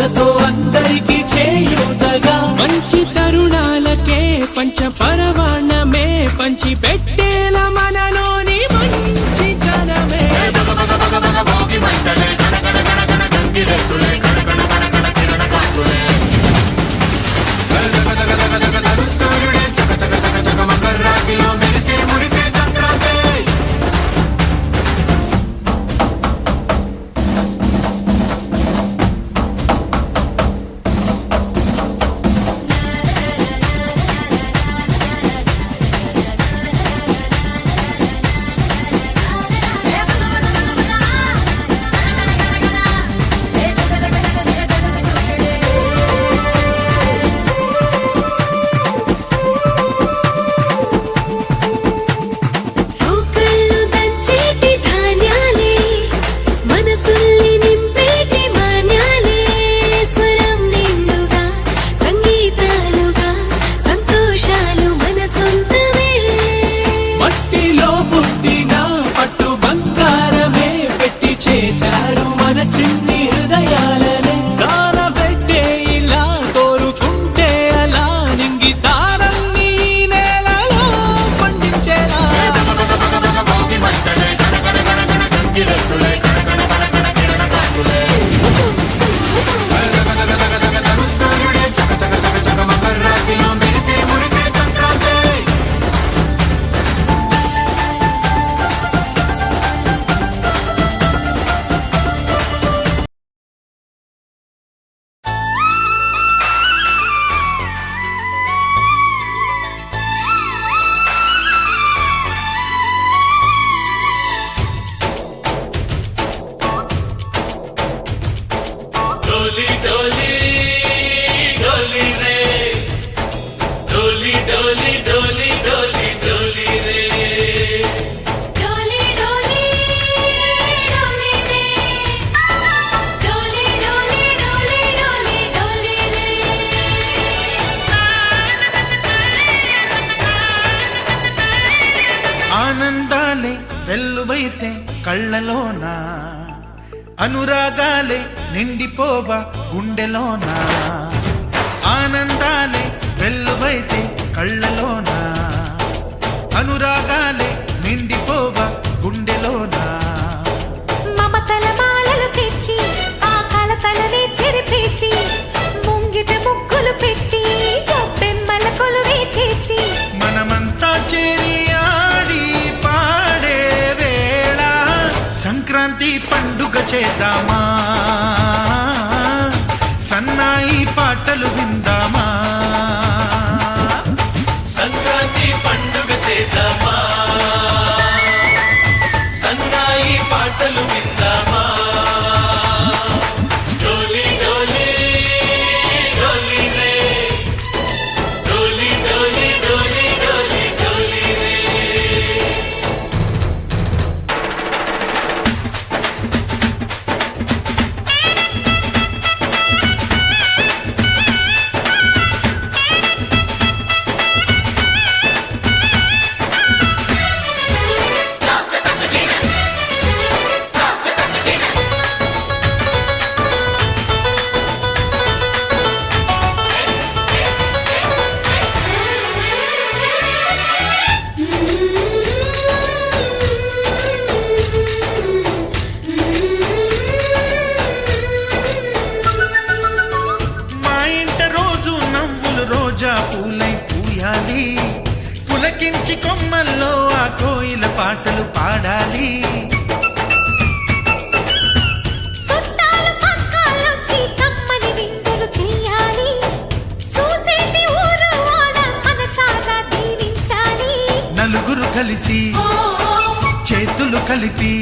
ఆశలతో అందరికీ చేయూతగా మంచి తరుణాలకే పంచ పరవాణమే పంచి పెట్టేల మనలోని మంచితనమే ఆనందాలే వెల్లువైతే కళ్ళలోన అనురాగాలే నిండిపోవా గుండెలోన ఆనందాలే వెల్లువైతే కళ్ళలోన అనురాగాలే నిండిపోవా గుండెలోన మమతల మాలలు తెచ్చి ఆ కలతలని చెరిపేసి ముంగిట ముగ్గులు పెట్టి గొప్పెమ్మల కొలువే చేసి మనమంతా చేరి ఆడి పాడే వేళ సంక్రాంతి పండుగ చేద్దామా సన్నాయి పాటలు విందామా సంక్రాంతి పండుగ చేద్దామా సన్నాయి పాటలు విందామా డోలి డోలి డోలి రే డోలి డోలి డోలి డోలి డోలి రే పూలై పూయాలి పులకించి కొమ్మల్లో ఆ కోయిల పాటలు పాడాలి చుట్టాలు పక్కాలొచ్చి కమ్మని విందులు చేయాలి చూసేటి ఊరు వాడ మనసారా దీవించాలి నలుగురు కలిసి చేతులు కలిపి